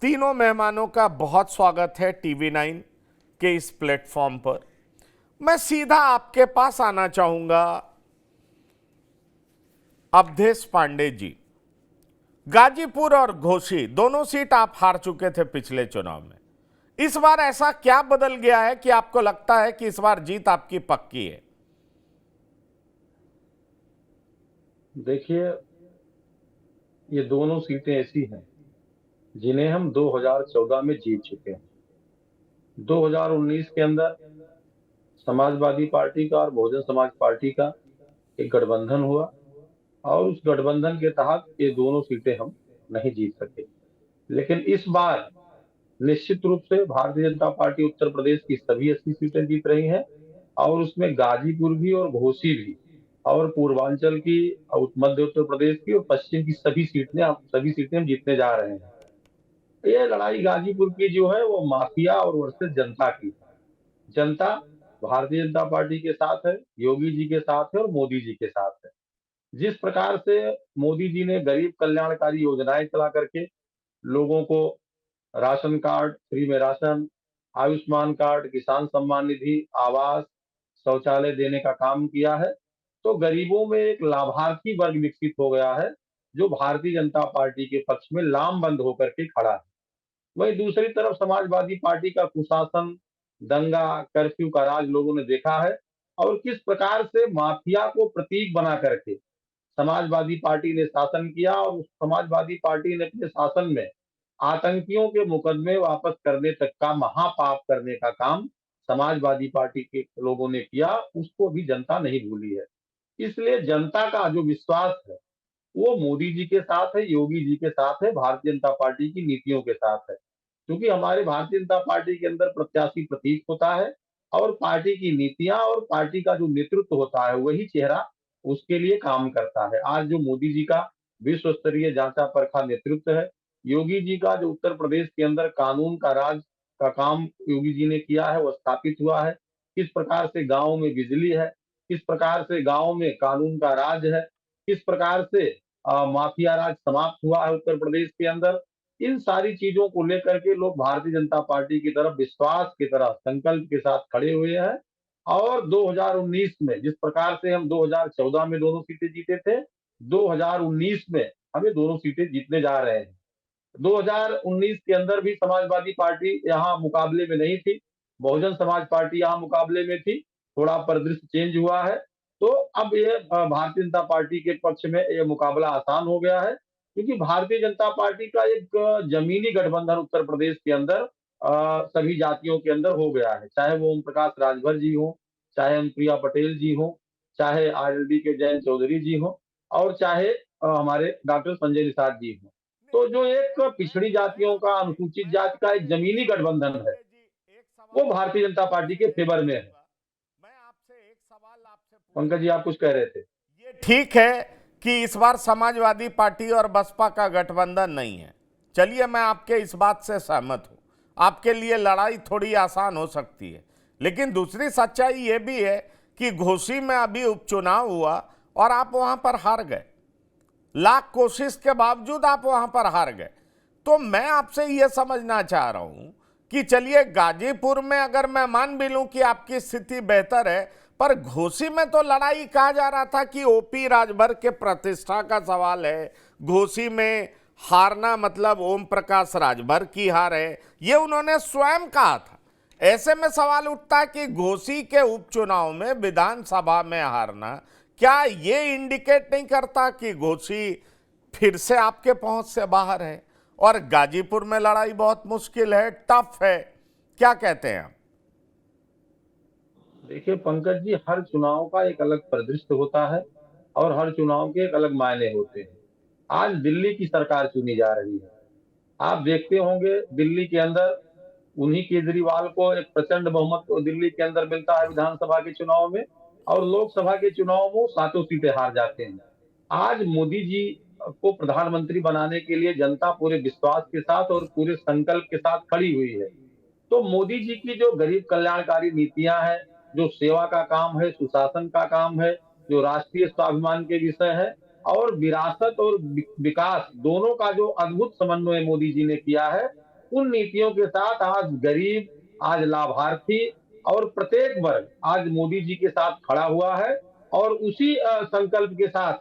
तीनों मेहमानों का बहुत स्वागत है टीवी 9 के इस प्लेटफॉर्म पर। मैं सीधा आपके पास आना चाहूंगा। अवधेश पांडे जी, गाजीपुर और घोसी दोनों सीट आप हार चुके थे पिछले चुनाव में। इस बार ऐसा क्या बदल गया है कि आपको लगता है कि इस बार जीत आपकी पक्की है? देखिए, ये दोनों सीटें ऐसी हैं जिन्हें हम 2014 में जीत चुके हैं। 2019 के अंदर समाजवादी पार्टी का और बहुजन समाज पार्टी का एक गठबंधन हुआ और उस गठबंधन के तहत ये दोनों सीटें हम नहीं जीत सके। लेकिन इस बार निश्चित रूप से भारतीय जनता पार्टी उत्तर प्रदेश की सभी 80 सीटें जीत रही है और उसमें गाजीपुर भी और घोसी भी और पूर्वांचल की, मध्य उत्तर प्रदेश की और पश्चिम की सभी सीटें हम जीतने जा रहे हैं। ये लड़ाई गाजीपुर की जो है वो माफिया और वर्सेस जनता की है। जनता भारतीय जनता पार्टी के साथ है, योगी जी के साथ है और मोदी जी के साथ है। जिस प्रकार से मोदी जी ने गरीब कल्याणकारी योजनाएं चला करके लोगों को राशन कार्ड, फ्री में राशन, आयुष्मान कार्ड, किसान सम्मान निधि, आवास, शौचालय देने का काम किया है, तो गरीबों में एक लाभार्थी वर्ग विकसित हो गया है जो भारतीय जनता पार्टी के पक्ष में लामबंद होकर के खड़ा है। वहीं दूसरी तरफ समाजवादी पार्टी का कुशासन, दंगा, कर्फ्यू का राज लोगों ने देखा है और किस प्रकार से माफिया को प्रतीक बना करके समाजवादी पार्टी ने शासन किया और उस समाजवादी पार्टी ने अपने शासन में आतंकियों के मुकदमे वापस करने तक का महापाप करने का काम समाजवादी पार्टी के लोगों ने किया, उसको भी जनता नहीं भूली है। इसलिए जनता का जो विश्वास है वो मोदी जी के साथ है, योगी जी के साथ है, भारतीय जनता पार्टी की नीतियों के साथ है। क्योंकि हमारे भारतीय जनता पार्टी के अंदर प्रत्याशी प्रतीक होता है और पार्टी की नीतियां और पार्टी का जो नेतृत्व होता है वही चेहरा उसके लिए काम करता है। आज जो मोदी जी का विश्व स्तरीय जांचा परखा नेतृत्व है, योगी जी का जो उत्तर प्रदेश के अंदर कानून का राज का काम योगी जी ने किया है वो स्थापित हुआ है। किस प्रकार से गाँव में बिजली है, किस प्रकार से गाँव में कानून का राज है, किस प्रकार से माफिया राज समाप्त हुआ है उत्तर प्रदेश के अंदर। इन सारी चीजों को लेकर के लोग भारतीय जनता पार्टी की तरफ विश्वास की तरह संकल्प के साथ खड़े हुए हैं और 2019 में जिस प्रकार से हम 2014 में दोनों सीटें जीते थे, 2019 में हम ये दोनों सीटें जीतने जा रहे हैं। 2019 के अंदर भी समाजवादी पार्टी यहाँ मुकाबले में नहीं थी, बहुजन समाज पार्टी यहाँ मुकाबले में थी, थोड़ा परिदृश्य चेंज हुआ है। तो अब ये भारतीय जनता पार्टी के पक्ष में ये मुकाबला आसान हो गया है क्योंकि भारतीय जनता पार्टी का एक जमीनी गठबंधन उत्तर प्रदेश के अंदर सभी जातियों के अंदर हो गया है, चाहे वो ओम प्रकाश राजभर जी हो, चाहे अनुप्रिया पटेल जी हो, चाहे आरएलडी के जयंत चौधरी जी हो और चाहे हमारे डॉक्टर संजय निषाद जी हो। तो जो एक पिछड़ी जातियों का, अनुसूचित जाति का एक जमीनी गठबंधन है, पांडे जी, एक वो सवाल मैं भारतीय जनता आपसे पार्टी के पूछना फेवर में है। चाहूंगा। मैं आपसे एक सवाल आपसे पंकज पूछना जी, आप कुछ कह चाहूंगा। रहे थे। ये ठीक है कि इस बार समाजवादी पार्टी और बसपा का गठबंधन नहीं है। चलिए, मैं आपके इस बात से सहमत हूं। आपके लिए लड़ाई थोड़ी आसान हो सकती है, लेकिन दूसरी सच्चाई यह भी है कि घोसी में अभी उपचुनाव हुआ और आप वहां पर हार गए। लाख कोशिश के बावजूद आप वहां पर हार गए। तो मैं आपसे यह समझना चाह रहा हूं कि चलिए, गाजीपुर में अगर मैं मान भी लूं कि आपकी स्थिति बेहतर है, पर घोसी में तो लड़ाई कहा जा रहा था कि ओपी राजभर के प्रतिष्ठा का सवाल है। घोसी में हारना मतलब ओम प्रकाश राजभर की हार है, यह उन्होंने स्वयं कहा था। ऐसे में सवाल उठता है कि घोसी के उपचुनाव में विधानसभा में हारना क्या ये इंडिकेट नहीं करता कि घोसी फिर से आपके पहुंच से बाहर है और गाजीपुर में लड़ाई बहुत मुश्किल है, टफ है? क्या कहते हैं आप? देखिए पंकज जी, हर चुनाव का एक अलग परिदृश्य होता है और हर चुनाव के एक अलग मायने होते हैं। आज दिल्ली की सरकार चुनी जा रही है। आप देखते होंगे दिल्ली के अंदर उन्हीं केजरीवाल को एक प्रचंड बहुमत तो दिल्ली के अंदर मिलता है विधानसभा के चुनाव में और लोकसभा के चुनाव में सातों सीटें हार जाते हैं। आज मोदी जी को प्रधानमंत्री बनाने के लिए जनता पूरे विश्वास के साथ और पूरे संकल्प के साथ खड़ी हुई है। तो मोदी जी की जो गरीब कल्याणकारी नीतियां हैं, जो सेवा का काम है, सुशासन का काम है, जो राष्ट्रीय स्वाभिमान के विषय है और विरासत और विकास दोनों का जो अद्भुत समन्वय मोदी जी ने किया है, उन नीतियों के साथ आज गरीब, आज लाभार्थी और प्रत्येक वर्ग आज मोदी जी के साथ खड़ा हुआ है। और उसी संकल्प के साथ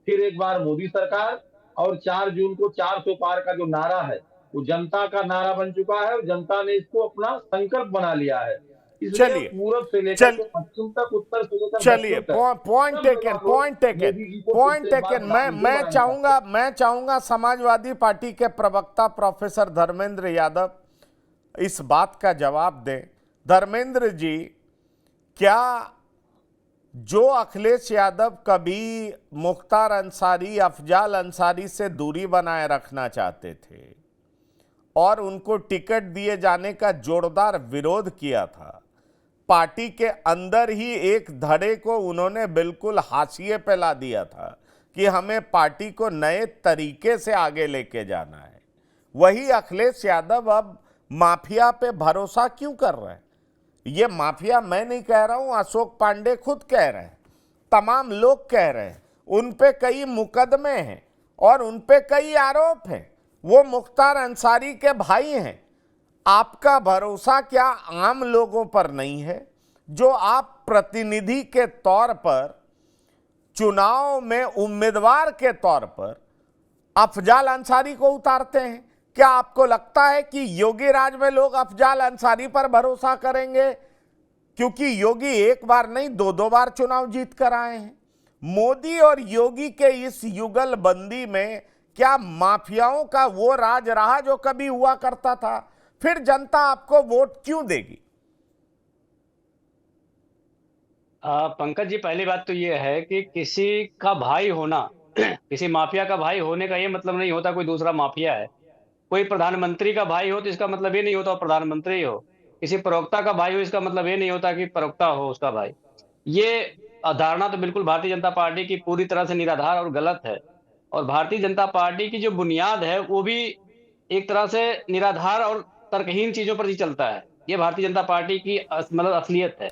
फिर एक बार मोदी सरकार, और 4 जून को 400 पार का जो नारा है वो जनता का नारा बन चुका है, और जनता ने इसको अपना संकल्प बना लिया है। इसलिए चलिए पूरब से लेकर चल के पश्चिम तक, उत्तर से लेकर चलिए दक्षिण तक पॉइंट सब टेकन, जगह लोग मोदी जी को फिर पॉइंट से एक बार टेकन। मैं हिंदू मैं बनाना चाहते हैं। चाहूंगा समाजवादी पार्टी के प्रवक्ता प्रोफेसर धर्मेंद्र यादव इस बात का जवाब दें। धर्मेंद्र जी, क्या जो अखिलेश यादव कभी मुख्तार अंसारी, अफजाल अंसारी से दूरी बनाए रखना चाहते थे और उनको टिकट दिए जाने का जोरदार विरोध किया था, पार्टी के अंदर ही एक धड़े को उन्होंने बिल्कुल हाशिए पे ला दिया था कि हमें पार्टी को नए तरीके से आगे लेके जाना है, वही अखिलेश यादव अब माफिया पे भरोसा क्यों कर रहे हैं? ये माफिया मैं नहीं कह रहा हूं, अशोक पांडे खुद कह रहे हैं, तमाम लोग कह रहे हैं, उन पे कई मुकदमे हैं और उन पे कई आरोप हैं, वो मुख्तार अंसारी के भाई हैं। आपका भरोसा क्या आम लोगों पर नहीं है, जो आप प्रतिनिधि के तौर पर, चुनाव में उम्मीदवार के तौर पर अफजाल अंसारी को उतारते हैं? क्या आपको लगता है कि योगी राज में लोग अफजाल अंसारी पर भरोसा करेंगे? क्योंकि योगी एक बार नहीं, 2-2 बार चुनाव जीत कर आए हैं। मोदी और योगी के इस युगलबंदी में क्या माफियाओं का वो राज रहा जो कभी हुआ करता था? फिर जनता आपको वोट क्यों देगी? पंकज जी, पहली बात तो ये है कि किसी का भाई होना किसी माफिया का भाई होने का ये मतलब नहीं होता कोई दूसरा माफिया है। कोई प्रधानमंत्री का भाई हो तो इसका मतलब ये नहीं होता वो प्रधानमंत्री हो। किसी प्रवक्ता का भाई हो इसका मतलब ये नहीं होता कि प्रवक्ता हो उसका भाई। ये धारणा तो बिल्कुल भारतीय जनता पार्टी की पूरी तरह से निराधार और गलत है। और भारतीय जनता पार्टी की जो बुनियाद है वो भी एक तरह से निराधार और तर्कहीन चीजों पर ही चलता है। ये भारतीय जनता पार्टी की मतलब असलियत है।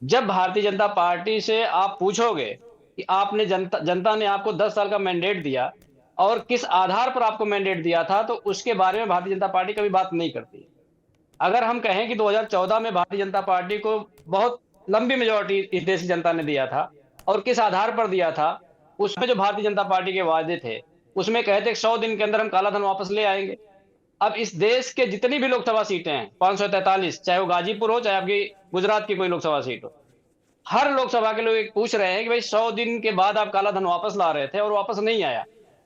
जब भारतीय जनता पार्टी से आप पूछोगे कि आपने जनता ने आपको 10 साल का मैंडेट दिया और किस आधार पर आपको मैंडेट दिया था, तो उसके बारे में भारतीय जनता पार्टी कभी बात नहीं करती। अगर हम कहें कि 2014 में भारतीय जनता पार्टी को बहुत लंबी मेजोरिटी इस देश की जनता ने दिया था और किस आधार पर दिया था, उसमें जो भारतीय जनता पार्टी के वादे थे उसमें कहते 100 दिन के अंदर हम काला धन वापस ले आएंगे। अब इस देश के जितनी भी लोकसभा सीटें हैं 543, चाहे वो गाजीपुर हो चाहे आपकी गुजरात की कोई लोकसभा सीट हो, हर लोकसभा के लोग एक पूछ रहे हैं कि भाई 100 दिन के बाद आप काला धन वापस ला रहे थे और वापस नहीं आया।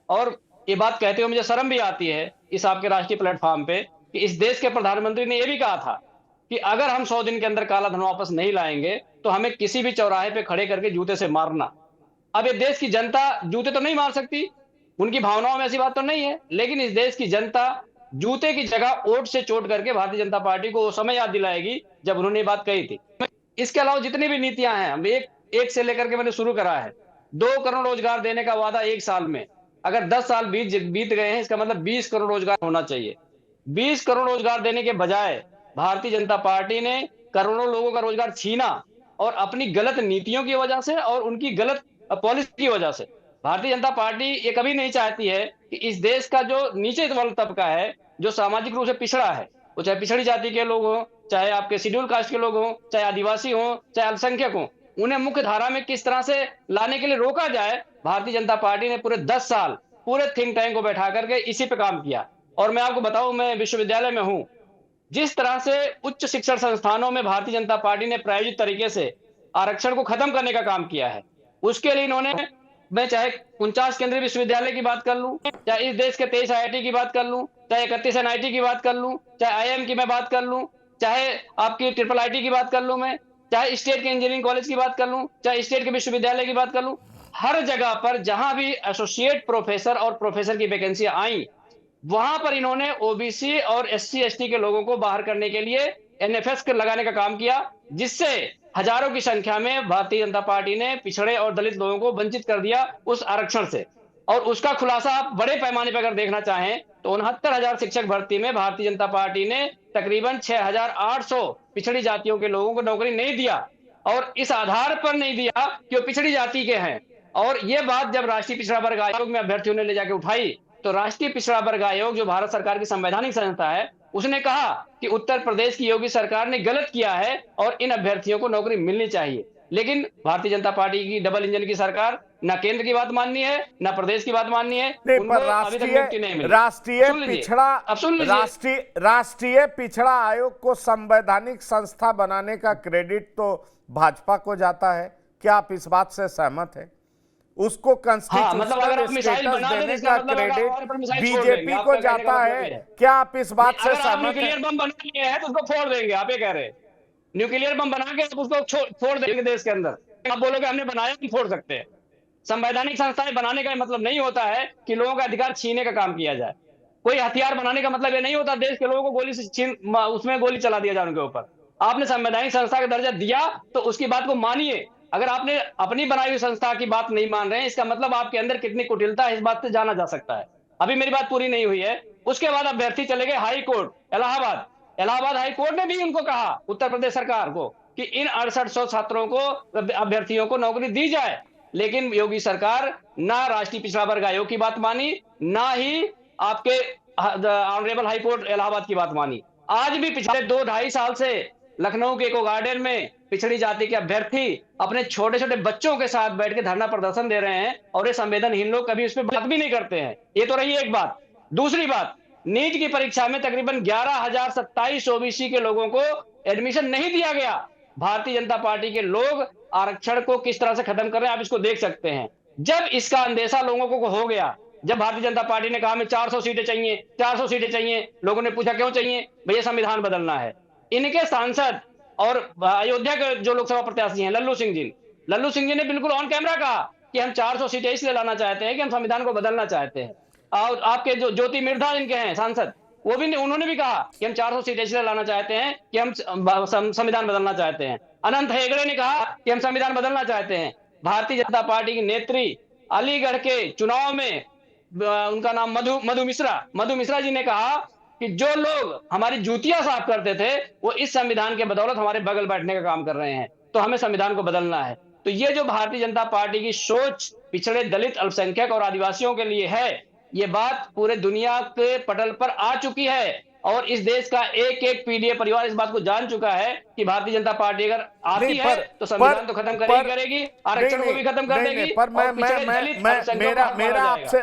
और ये बात कहते हुए मुझे शर्म भी आती है इस आपके राष्ट्रीय प्लेटफॉर्म पे कि इस देश के प्रधानमंत्री ने यह भी कहा था कि अगर हम 100 दिन के अंदर काला धन वापस नहीं लाएंगे तो हमें किसी भी चौराहे पे खड़े करके जूते से मारना। अब ये देश की जनता जूते तो नहीं मार सकती, उनकी भावनाओं में ऐसी बात तो नहीं है, लेकिन इस देश की जनता जूते की जगह ओट से चोट करके भारतीय जनता पार्टी को वो समय याद दिलाएगी जब उन्होंने ये बात कही थी। इसके अलावा जितनी भी नीतियां हैं, हम एक से लेकर के मैंने शुरू करा है। 2 करोड़ रोजगार देने का वादा 1 साल में, अगर 10 साल बीत गए हैं इसका मतलब 20 करोड़ रोजगार होना चाहिए। 20 करोड़ रोजगार देने के बजाय भारतीय जनता पार्टी ने करोड़ों लोगों का रोजगार छीना और अपनी गलत नीतियों की वजह से और उनकी गलत पॉलिसी की वजह से। भारतीय जनता पार्टी ये कभी नहीं चाहती है कि इस देश का जो नीचे वाला तबका है, जो सामाजिक रूप से पिछड़ा है, वो चाहे पिछड़ी जाति के लोग हों, चाहे आपके शेड्यूल कास्ट के लोग हों, चाहे आदिवासी हों, चाहे अल्पसंख्यक हों, उन्हें मुख्य धारा में किस तरह से लाने के लिए रोका जाए। भारतीय जनता पार्टी ने पूरे 10 साल पूरे थिंक टैंक को बैठा करके इसी पे काम किया। और मैं आपको बताऊं, मैं विश्वविद्यालय में हूं, जिस तरह से उच्च शिक्षण संस्थानों में भारतीय जनता पार्टी ने प्रायोजित तरीके से आरक्षण को खत्म करने का काम किया है, उसके लिए इन्होंने, मैं चाहे 49 केंद्रीय विश्वविद्यालय की बात कर लूं, चाहे इस देश के 23 आईआईटी की बात कर लूं, चाहे 31 एनआईटी की बात कर लूं, चाहे आईआईएम की मैं बात कर लूं, चाहे आपकी ट्रिपल आईटी की बात कर लूं, मैं चाहे स्टेट के इंजीनियरिंग कॉलेज की बात कर लूं, चाहे स्टेट के विश्वविद्यालय की बात कर लूं, हर जगह पर जहां भी एसोसिएट प्रोफेसर और प्रोफेसर की वैकेंसी आई, वहां पर इन्होंने ओबीसी और एससी एसटी के लोगों को बाहर करने के लिए एनएफएस लगाने का काम किया, जिससे हजारों की संख्या में भारतीय जनता पार्टी ने पिछड़े और दलित लोगों को वंचित कर दिया उस आरक्षण से। और उसका खुलासा आप बड़े पैमाने पर अगर देखना चाहें तो 69,000 शिक्षक भर्ती में भारतीय जनता पार्टी ने तकरीबन 6,800 पिछड़ी जातियों के लोगों को नौकरी नहीं दिया, और इस आधार पर नहीं दिया कि वो पिछड़ी जाति के हैं। और ये बात जब राष्ट्रीय पिछड़ा वर्ग आयोग में अभ्यर्थियों ने ले जाके उठाई तो राष्ट्रीय पिछड़ा वर्ग आयोग जो भारत सरकार की संवैधानिक संस्था है, उसने कहा कि उत्तर प्रदेश की योगी सरकार ने गलत किया है और इन अभ्यर्थियों को नौकरी मिलनी चाहिए। लेकिन भारतीय जनता पार्टी की डबल इंजन की सरकार न केंद्र की बात माननी है, न प्रदेश की बात माननी है। नहीं, उनको पर अभी तक नियुक्ति नहीं मिली। राष्ट्रीय पिछड़ा आयोग को संवैधानिक संस्था बनाने का क्रेडिट तो भाजपा को जाता है। क्या आप इस बात से सहमत हैं? उसको कॉन्स्टिट्यूशनल स्टेटस देने का क्रेडिट बीजेपी को जाता है। क्या आप इस बात से सहमत हैं? न्यूक्लियर बम बना लिए हैं तो उसको फोड़ देंगे, आप ये कह रहे हैं। न्यूक्लियर बम बना के उसको फोड़ देंगे देश के अंदर। आप बोलोगे हमने बनाया, हम फोड़ सकते हैं। संवैधानिक संस्थाएं बनाने का मतलब नहीं होता है कि लोगों का अधिकार छीनने का काम किया जाए। कोई हथियार बनाने का मतलब ये नहीं होता देश के लोगों को गोली से उसमें गोली चला दिया जाए उनके ऊपर। आपने संवैधानिक संस्था का दर्जा दिया तो उसकी बात को मानिए। अगर आपने अपनी बनाई हुई संस्था की बात नहीं मान रहे हैं, इसका मतलब आपके अंदर कितनी कुटिलता है इस बात से जाना जा सकता है। अभी मेरी बात पूरी नहीं हुई है। उसके बाद अभ्यर्थी चले गए high court Allahabad. Allahabad high court ने भी उनको कहा, उत्तर प्रदेश सरकार को, कि इन 6800 छात्रों को, अभ्यर्थियों को नौकरी दी जाए। लेकिन योगी सरकार ना राष्ट्रीय पिछड़ा वर्ग आयोग की बात मानी, ना ही आपके ऑनरेबल हाई कोर्ट इलाहाबाद की बात मानी। आज भी पिछले 2-2.5 साल से लखनऊ के इको गार्डन में पिछड़ी जाति के अभ्यर्थी अपने छोटे छोटे बच्चों के साथ बैठ के धरना प्रदर्शन दे रहे हैं और ये संवेदनहीन लोग कभी उस पर बात भी नहीं करते हैं। ये तो रही एक बात। दूसरी बात, नीट की परीक्षा में तकरीबन 11,027 ओबीसी के लोगों को एडमिशन नहीं दिया गया। भारतीय जनता पार्टी के लोग आरक्षण को किस तरह से खत्म कर रहे हैं, आप इसको देख सकते हैं। जब इसका अंदेशा लोगों को हो गया, जब भारतीय जनता पार्टी ने कहा हमें 400 सीटें चाहिए, 400 सीटें चाहिए, लोगों ने पूछा क्यों चाहिए? भैया संविधान बदलना है। इनके सांसद और अयोध्या के जो लोकसभा प्रत्याशी हैं लल्लू सिंह जी ने बिल्कुल ऑन कैमरा कहा कि हम 400 सीटें इसलिए लाना चाहते हैं कि हम संविधान को बदलना चाहते हैं। और आपके जो ज्योति मिर्धा इनके हैं सांसद, वो भी उन्होंने भी कहा कि हम 400 सीटें इसलिए लाना चाहते हैं कि हम संविधान बदलना चाहते हैं। अनंत हेगड़े ने कहा कि हम संविधान बदलना चाहते हैं। भारतीय जनता पार्टी की नेत्री अलीगढ़ के चुनाव में, उनका नाम मधु मिश्रा जी ने कहा कि जो लोग हमारी जूतियां साफ करते थे वो इस संविधान के बदौलत हमारे बगल बैठने का काम कर रहे हैं, तो हमें संविधान को बदलना है। तो ये जो भारतीय जनता पार्टी की सोच पिछड़े, दलित, अल्पसंख्यक और आदिवासियों के लिए है, ये बात पूरे दुनिया के पटल पर आ चुकी है और इस देश का एक एक पीडीए परिवार इस बात को जान चुका है कि भारतीय जनता पार्टी अगर आती है तो संविधान तो खत्म करेगी, आरक्षण को भी खत्म कर देगी। पर मेरा आपसे